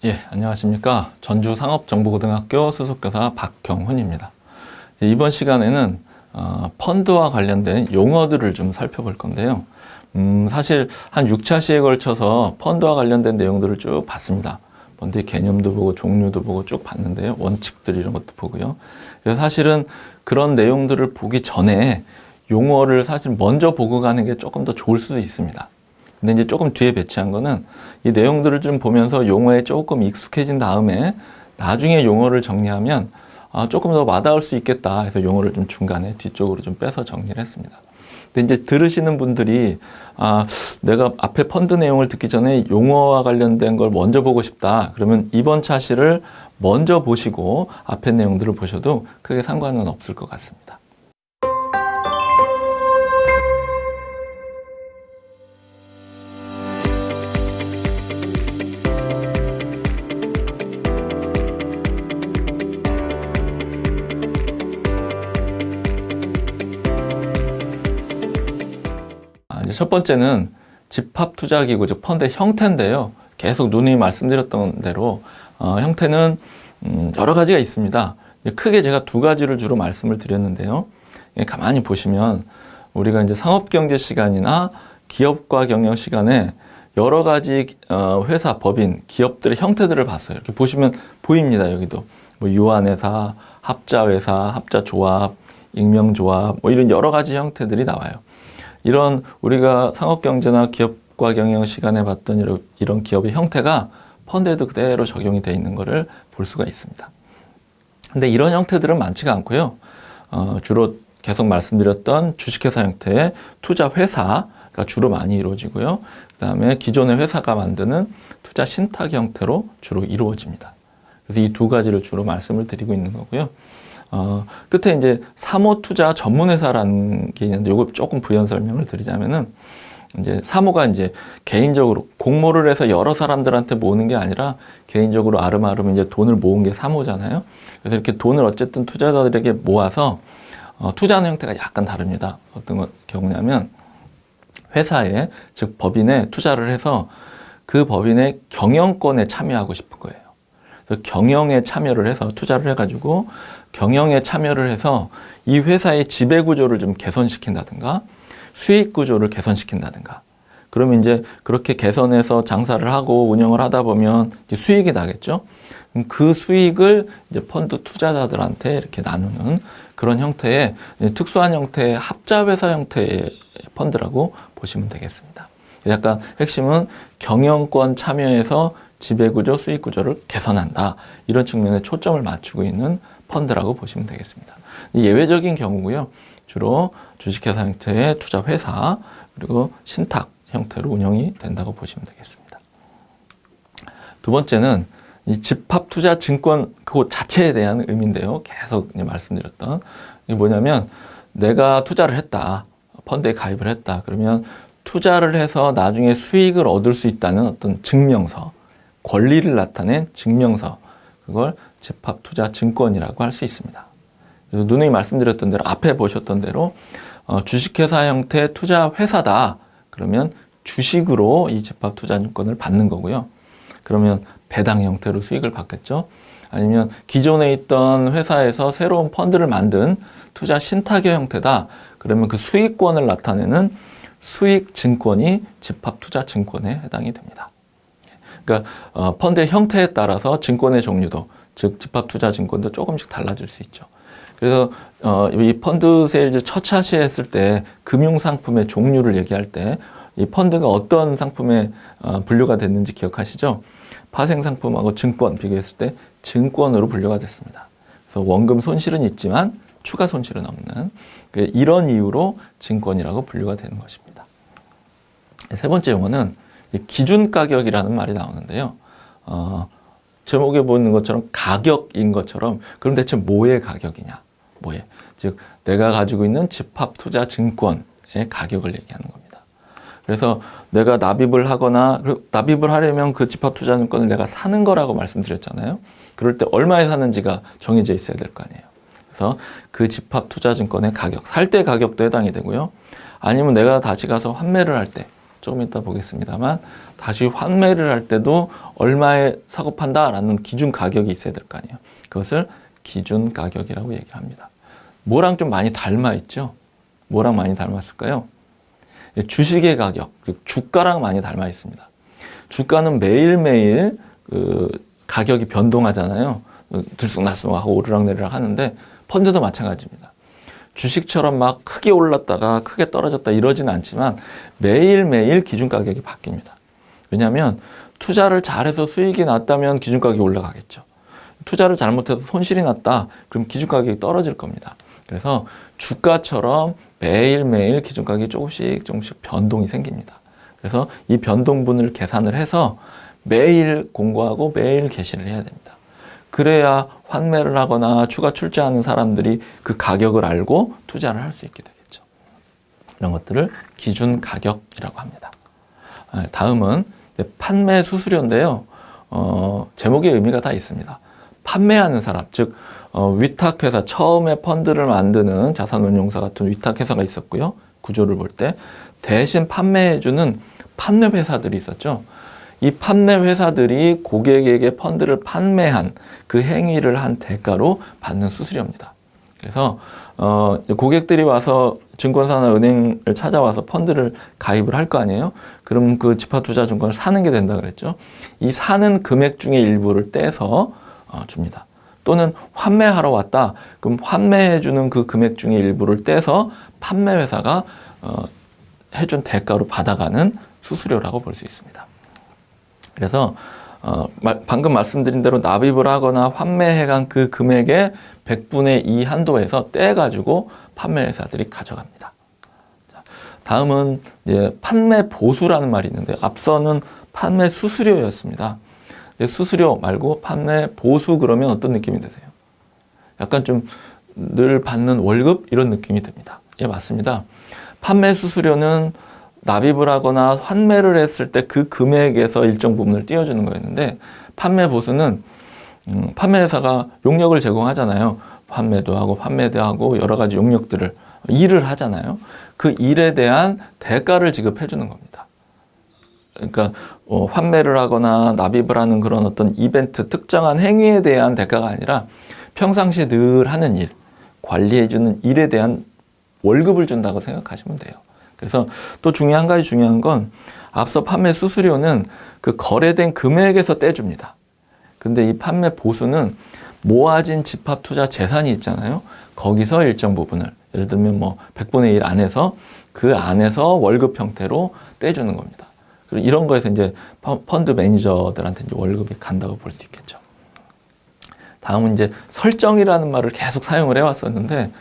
예, 안녕하십니까. 전주상업정보고등학교 수석교사 박경훈입니다. 이번 시간에는 펀드와 관련된 용어들을 좀 살펴볼 건데요. 사실 한 6차 시에 걸쳐서 펀드와 관련된 내용들을 쭉 봤습니다. 펀드의 개념도 보고 종류도 보고 쭉 봤는데요. 원칙들 이런 것도 보고요. 그래서 사실은 그런 내용들을 보기 전에 용어를 사실 먼저 보고 가는 게 조금 더 좋을 수도 있습니다. 근데 이제 조금 뒤에 배치한 거는 이 내용들을 좀 보면서 용어에 조금 익숙해진 다음에 나중에 용어를 정리하면 조금 더 와닿을 수 있겠다 해서 용어를 좀 중간에 뒤쪽으로 좀 빼서 정리를 했습니다. 근데 이제 들으시는 분들이 내가 앞에 펀드 내용을 듣기 전에 용어와 관련된 걸 먼저 보고 싶다. 그러면 이번 차시를 먼저 보시고 앞에 내용들을 보셔도 크게 상관은 없을 것 같습니다. 이제 첫 번째는 집합투자기구, 즉 펀드의 형태인데요. 계속 누누이 말씀드렸던 대로 형태는 여러 가지가 있습니다. 크게 제가 두 가지를 주로 말씀을 드렸는데요. 가만히 보시면 우리가 이제 상업경제 시간이나 기업과 경영 시간에 여러 가지 회사, 법인, 기업들의 형태들을 봤어요. 이렇게 보시면 보입니다. 여기도 뭐 유한회사, 합자회사, 합자조합, 익명조합, 뭐 이런 여러 가지 형태들이 나와요. 이런 우리가 상업경제나 기업과 경영 시간에 봤던 이런 기업의 형태가 펀드에도 그대로 적용이 되어 있는 것을 볼 수가 있습니다. 근데 이런 형태들은 많지가 않고요. 주로 계속 말씀드렸던 주식회사 형태의 투자회사가 주로 많이 이루어지고요. 그 다음에 기존의 회사가 만드는 투자 신탁 형태로 주로 이루어집니다. 그래서 이 두 가지를 주로 말씀을 드리고 있는 거고요. 끝에 이제 사모투자 전문회사라는 게 있는데 요거 조금 부연 설명을 드리자면은 이제 사모가 이제 개인적으로 공모를 해서 여러 사람들한테 모으는 게 아니라 개인적으로 아름아름 이제 돈을 모은 게 사모잖아요. 그래서 이렇게 돈을 어쨌든 투자자들에게 모아서 투자하는 형태가 약간 다릅니다. 어떤 경우냐면 회사에 즉 법인에 투자를 해서 그 법인의 경영권에 참여하고 싶은 거예요. 그래서 경영에 참여를 해서 투자를 해가지고 경영에 참여를 해서 이 회사의 지배구조를 좀 개선시킨다든가 수익구조를 개선시킨다든가 그러면 이제 그렇게 개선해서 장사를 하고 운영을 하다 보면 수익이 나겠죠. 그 수익을 이제 펀드 투자자들한테 이렇게 나누는 그런 형태의 특수한 형태의 합자회사 형태의 펀드라고 보시면 되겠습니다. 약간 핵심은 경영권 참여해서 지배구조, 수익구조를 개선한다. 이런 측면에 초점을 맞추고 있는 펀드라고 보시면 되겠습니다. 예외적인 경우고요. 주로 주식회사 형태의 투자회사 그리고 신탁 형태로 운영이 된다고 보시면 되겠습니다. 두 번째는 이 집합투자증권 그것 자체에 대한 의미인데요. 계속 말씀드렸던 이게 뭐냐면 내가 투자를 했다. 펀드에 가입을 했다. 그러면 투자를 해서 나중에 수익을 얻을 수 있다는 어떤 증명서, 권리를 나타낸 증명서 그걸 집합투자증권이라고 할 수 있습니다. 그래서 누누이 말씀드렸던 대로 앞에 보셨던 대로 주식회사 형태 투자회사다. 그러면 주식으로 이 집합투자증권을 받는 거고요. 그러면 배당 형태로 수익을 받겠죠. 아니면 기존에 있던 회사에서 새로운 펀드를 만든 투자 신탁의 형태다. 그러면 그 수익권을 나타내는 수익증권이 집합투자증권에 해당이 됩니다. 그러니까 펀드의 형태에 따라서 증권의 종류도 즉 집합투자증권도 조금씩 달라질 수 있죠. 그래서 이 펀드 세일즈 첫 차시 했을 때 금융상품의 종류를 얘기할 때 이 펀드가 어떤 상품에 분류가 됐는지 기억하시죠? 파생상품하고 증권 비교했을 때 증권으로 분류가 됐습니다. 그래서 원금 손실은 있지만 추가 손실은 없는 이런 이유로 증권이라고 분류가 되는 것입니다. 세 번째 용어는 기준가격이라는 말이 나오는데요. 제목에 보는 것처럼 가격인 것처럼 그럼 대체 뭐의 가격이냐? 뭐의? 즉 내가 가지고 있는 집합투자증권의 가격을 얘기하는 겁니다. 그래서 내가 납입을 하거나 납입을 하려면 그 집합투자증권을 내가 사는 거라고 말씀드렸잖아요. 그럴 때 얼마에 사는지가 정해져 있어야 될 거 아니에요. 그래서 그 집합투자증권의 가격, 살 때 가격도 해당이 되고요. 아니면 내가 다시 가서 환매를 할 때 조금 이따 보겠습니다만 다시 환매를 할 때도 얼마에 사고 판다라는 기준 가격이 있어야 될 거 아니에요. 그것을 기준 가격이라고 얘기를 합니다. 뭐랑 좀 많이 닮아 있죠? 뭐랑 많이 닮았을까요? 주식의 가격, 주가랑 많이 닮아 있습니다. 주가는 매일매일 가격이 변동하잖아요. 들쑥날쑥하고 오르락내리락 하는데 펀드도 마찬가지입니다. 주식처럼 막 크게 올랐다가 크게 떨어졌다 이러진 않지만 매일매일 기준가격이 바뀝니다. 왜냐하면 투자를 잘해서 수익이 났다면 기준가격이 올라가겠죠. 투자를 잘못해서 손실이 났다 그럼 기준가격이 떨어질 겁니다. 그래서 주가처럼 매일매일 기준가격이 조금씩 변동이 생깁니다. 그래서 이 변동분을 계산을 해서 매일 공고하고 매일 게시를 해야 됩니다. 그래야 환매를 하거나 추가 출자하는 사람들이 그 가격을 알고 투자를 할 수 있게 되겠죠. 이런 것들을 기준 가격이라고 합니다. 다음은 판매 수수료인데요. 제목의 의미가 다 있습니다. 판매하는 사람, 즉 위탁회사, 처음에 펀드를 만드는 자산운용사 같은 위탁회사가 있었고요. 구조를 볼 때 대신 판매해주는 판매회사들이 있었죠. 이 판매회사들이 고객에게 펀드를 판매한 그 행위를 한 대가로 받는 수수료입니다. 그래서 고객들이 와서 증권사나 은행을 찾아와서 펀드를 가입을 할 거 아니에요? 그럼 그 집합투자증권을 사는 게 된다 그랬죠. 이 사는 금액 중에 일부를 떼서 줍니다. 또는 환매하러 왔다. 그럼 환매해주는 그 금액 중에 일부를 떼서 판매회사가 해준 대가로 받아가는 수수료라고 볼 수 있습니다. 그래서 방금 말씀드린 대로 납입을 하거나 환매해간 그 금액의 100분의 2 한도에서 떼가지고 판매회사들이 가져갑니다. 다음은 이제 판매 보수라는 말이 있는데 앞서는 판매 수수료였습니다. 근데 수수료 말고 판매 보수 그러면 어떤 느낌이 드세요? 약간 좀 늘 받는 월급 이런 느낌이 듭니다. 예, 맞습니다. 판매 수수료는 납입을 하거나 환매를 했을 때 그 금액에서 일정 부분을 띄워주는 거였는데 판매 보수는 판매회사가 용역을 제공하잖아요. 판매도 하고 판매도 하고 여러 가지 용역들을 일을 하잖아요. 그 일에 대한 대가를 지급해 주는 겁니다. 그러니까 환매를 하거나 납입을 하는 그런 어떤 이벤트, 특정한 행위에 대한 대가가 아니라 평상시에 늘 하는 일, 관리해 주는 일에 대한 월급을 준다고 생각하시면 돼요. 그래서 또 한 가지 중요한 건 앞서 판매 수수료는 그 거래된 금액에서 떼줍니다. 근데 이 판매 보수는 모아진 집합 투자 재산이 있잖아요. 거기서 일정 부분을 예를 들면 뭐 100분의 1 안에서 그 안에서 월급 형태로 떼주는 겁니다. 그리고 이런 거에서 이제 펀드 매니저들한테 이제 월급이 간다고 볼 수 있겠죠. 다음은 이제 설정이라는 말을 계속 사용을 해왔었는데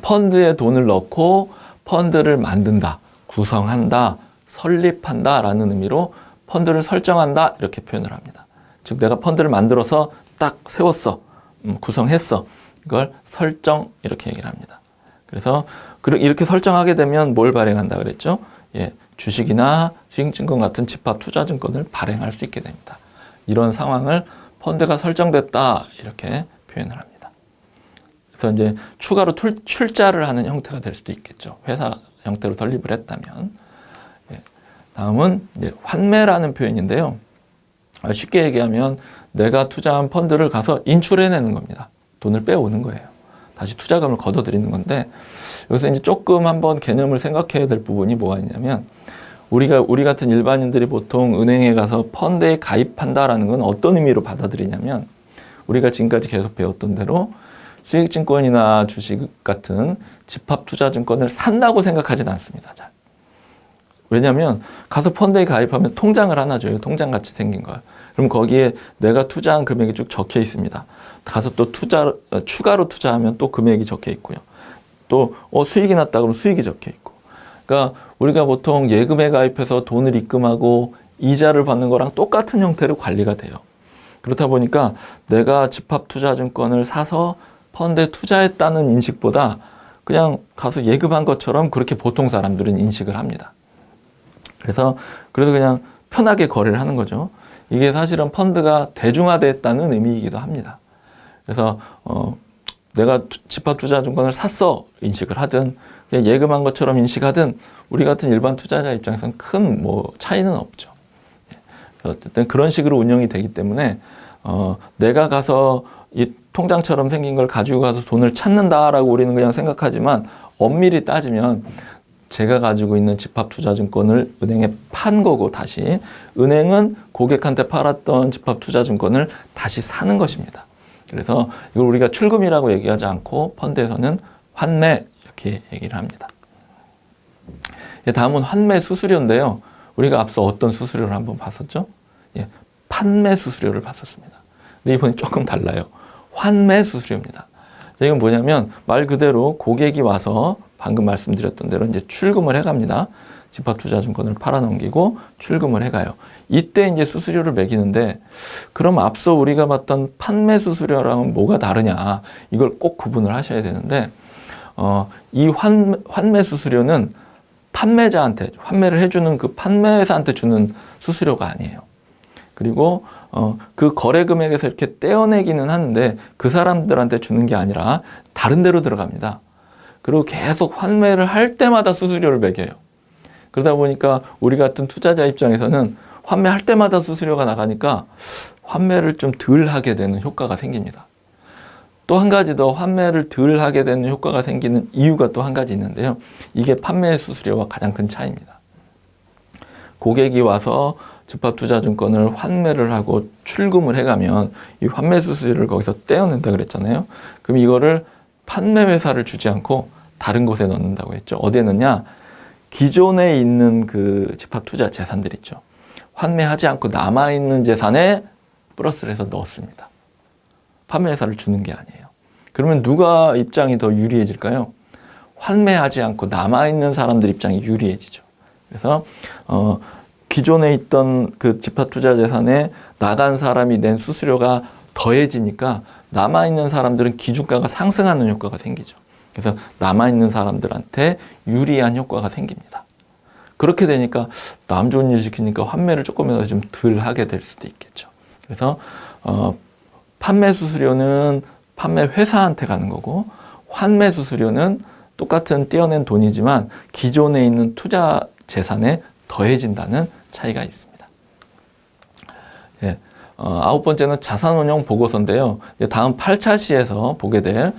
펀드에 돈을 넣고 펀드를 만든다, 구성한다, 설립한다 라는 의미로 펀드를 설정한다 이렇게 표현을 합니다. 즉 내가 펀드를 만들어서 딱 세웠어, 구성했어. 이걸 설정 이렇게 얘기를 합니다. 그래서 이렇게 설정하게 되면 뭘 발행한다 그랬죠? 예, 주식이나 수익증권 같은 집합투자증권을 발행할 수 있게 됩니다. 이런 상황을 펀드가 설정됐다 이렇게 표현을 합니다. 그래서 이제 추가로 출자를 하는 형태가 될 수도 있겠죠. 회사 형태로 설립을 했다면. 예. 다음은 이제 환매라는 표현인데요. 쉽게 얘기하면 내가 투자한 펀드를 가서 인출해내는 겁니다. 돈을 빼오는 거예요. 다시 투자금을 걷어들이는 건데 여기서 이제 조금 한번 개념을 생각해야 될 부분이 뭐가 있냐면 우리 같은 일반인들이 보통 은행에 가서 펀드에 가입한다라는 건 어떤 의미로 받아들이냐면 우리가 지금까지 계속 배웠던 대로 수익증권이나 주식 같은 집합투자증권을 산다고 생각하진 않습니다. 잘. 왜냐하면 가서 펀드에 가입하면 통장을 하나 줘요. 통장같이 생긴 거예요. 그럼 거기에 내가 투자한 금액이 쭉 적혀 있습니다. 가서 또 추가로 투자하면 또 금액이 적혀 있고요. 또 수익이 났다 그러면 수익이 적혀 있고. 그러니까 우리가 보통 예금에 가입해서 돈을 입금하고 이자를 받는 거랑 똑같은 형태로 관리가 돼요. 그렇다 보니까 내가 집합투자증권을 사서 펀드에 투자했다는 인식보다 그냥 가서 예금한 것처럼 그렇게 보통 사람들은 인식을 합니다. 그래서 그냥 편하게 거래를 하는 거죠. 이게 사실은 펀드가 대중화됐다는 의미이기도 합니다. 그래서 내가 집합투자증권을 샀어 인식을 하든 그냥 예금한 것처럼 인식하든 우리 같은 일반 투자자 입장에서는 큰 뭐 차이는 없죠. 어쨌든 그런 식으로 운영이 되기 때문에 내가 가서 이 통장처럼 생긴 걸 가지고 가서 돈을 찾는다라고 우리는 그냥 생각하지만 엄밀히 따지면 제가 가지고 있는 집합투자증권을 은행에 판 거고 다시 은행은 고객한테 팔았던 집합투자증권을 다시 사는 것입니다. 그래서 이걸 우리가 출금이라고 얘기하지 않고 펀드에서는 환매 이렇게 얘기를 합니다. 다음은 환매 수수료인데요. 우리가 앞서 어떤 수수료를 한번 봤었죠? 예, 판매 수수료를 봤었습니다. 근데 이번엔 조금 달라요. 환매 수수료입니다. 이건 뭐냐면 말 그대로 고객이 와서 방금 말씀드렸던 대로 이제 출금을 해갑니다. 집합투자증권을 팔아넘기고 출금을 해가요. 이때 이제 수수료를 매기는데 그럼 앞서 우리가 봤던 판매 수수료랑은 뭐가 다르냐? 이걸 꼭 구분을 하셔야 되는데 이 환매 수수료는 판매자한테 환매를 해주는 그 판매사한테 주는 수수료가 아니에요. 그리고 그 거래 금액에서 이렇게 떼어내기는 하는데 그 사람들한테 주는 게 아니라 다른 데로 들어갑니다. 그리고 계속 환매를 할 때마다 수수료를 매겨요. 그러다 보니까 우리 같은 투자자 입장에서는 환매할 때마다 수수료가 나가니까 환매를 좀 덜 하게 되는 효과가 생깁니다. 또 한 가지 더 환매를 덜 하게 되는 효과가 생기는 이유가 또 한 가지 있는데요. 이게 판매 수수료와 가장 큰 차이입니다. 고객이 와서 집합투자증권을 환매를 하고 출금을 해가면 이 환매 수수료를 거기서 떼어낸다 그랬잖아요. 그럼 이거를 판매 회사를 주지 않고 다른 곳에 넣는다고 했죠. 어디에 넣냐? 기존에 있는 그 집합투자 재산들 있죠. 환매하지 않고 남아있는 재산에 플러스를 해서 넣었습니다. 판매 회사를 주는 게 아니에요. 그러면 누가 입장이 더 유리해질까요? 환매하지 않고 남아있는 사람들 입장이 유리해지죠. 그래서 기존에 있던 그 집합투자 재산에 나간 사람이 낸 수수료가 더해지니까 남아있는 사람들은 기준가가 상승하는 효과가 생기죠. 그래서 남아있는 사람들한테 유리한 효과가 생깁니다. 그렇게 되니까 남 좋은 일 시키니까 환매를 조금이라도 좀 덜 하게 될 수도 있겠죠. 그래서 판매 수수료는 판매 회사한테 가는 거고 환매 수수료는 똑같은 떼어낸 돈이지만 기존에 있는 투자 재산에 더해진다는 차이가 있습니다. 예, 아홉 번째는 자산운용 보고서인데요. 다음 8차 시에서 보게 될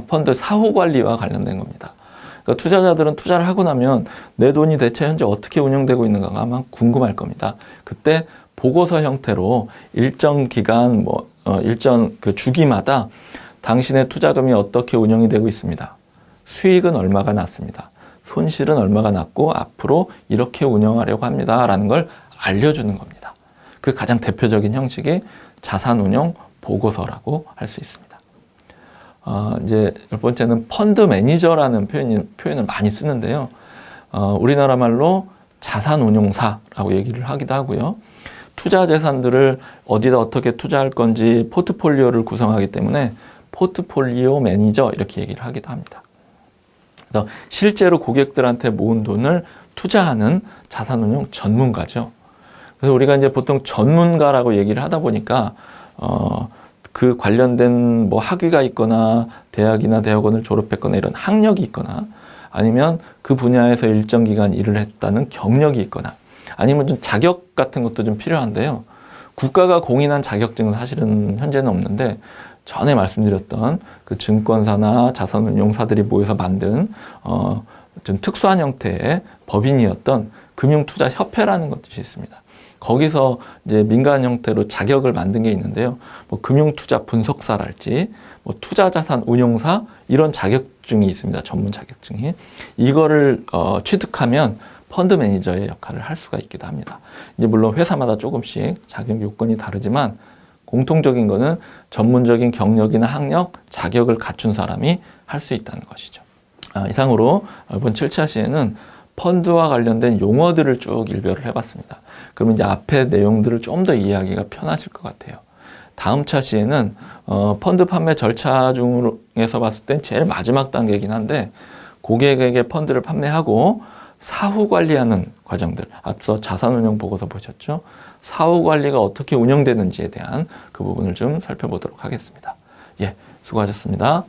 펀드 사후관리와 관련된 겁니다. 그러니까 투자자들은 투자를 하고 나면 내 돈이 대체 현재 어떻게 운영되고 있는가가 아마 궁금할 겁니다. 그때 보고서 형태로 일정 기간, 일정 그 주기마다 당신의 투자금이 어떻게 운영이 되고 있습니다. 수익은 얼마가 났습니다. 손실은 얼마가 났고 앞으로 이렇게 운영하려고 합니다. 라는 걸 알려주는 겁니다. 그 가장 대표적인 형식이 자산운용 보고서라고 할 수 있습니다. 이제 열 번째는 펀드 매니저라는 표현을 많이 쓰는데요. 우리나라 말로 자산운용사라고 얘기를 하기도 하고요. 투자 재산들을 어디다 어떻게 투자할 건지 포트폴리오를 구성하기 때문에 포트폴리오 매니저 이렇게 얘기를 하기도 합니다. 그래서 실제로 고객들한테 모은 돈을 투자하는 자산운용 전문가죠. 그래서 우리가 이제 보통 전문가라고 얘기를 하다 보니까 그 관련된 뭐 학위가 있거나 대학이나 대학원을 졸업했거나 이런 학력이 있거나 아니면 그 분야에서 일정 기간 일을 했다는 경력이 있거나 아니면 좀 자격 같은 것도 좀 필요한데요. 국가가 공인한 자격증은 사실은 현재는 없는데 전에 말씀드렸던 그 증권사나 자산운용사들이 모여서 만든 좀 특수한 형태의 법인이었던 금융투자협회라는 것이 있습니다. 거기서 이제 민간 형태로 자격을 만든 게 있는데요. 뭐 금융투자 분석사랄지, 뭐 투자자산운용사 이런 자격증이 있습니다. 전문 자격증이. 이거를 취득하면 펀드 매니저의 역할을 할 수가 있기도 합니다. 이제 물론 회사마다 조금씩 자격 요건이 다르지만 공통적인 거는 전문적인 경력이나 학력, 자격을 갖춘 사람이 할 수 있다는 것이죠. 이상으로 이번 7차 시에는 펀드와 관련된 용어들을 쭉 일별을 해봤습니다. 그러면 이제 앞에 내용들을 좀 더 이해하기가 편하실 것 같아요. 다음 차 시에는 펀드 판매 절차 중에서 봤을 땐 제일 마지막 단계이긴 한데 고객에게 펀드를 판매하고 사후 관리하는 과정들, 앞서 자산운용 보고서 보셨죠? 사후 관리가 어떻게 운영되는지에 대한 그 부분을 좀 살펴보도록 하겠습니다. 예, 수고하셨습니다.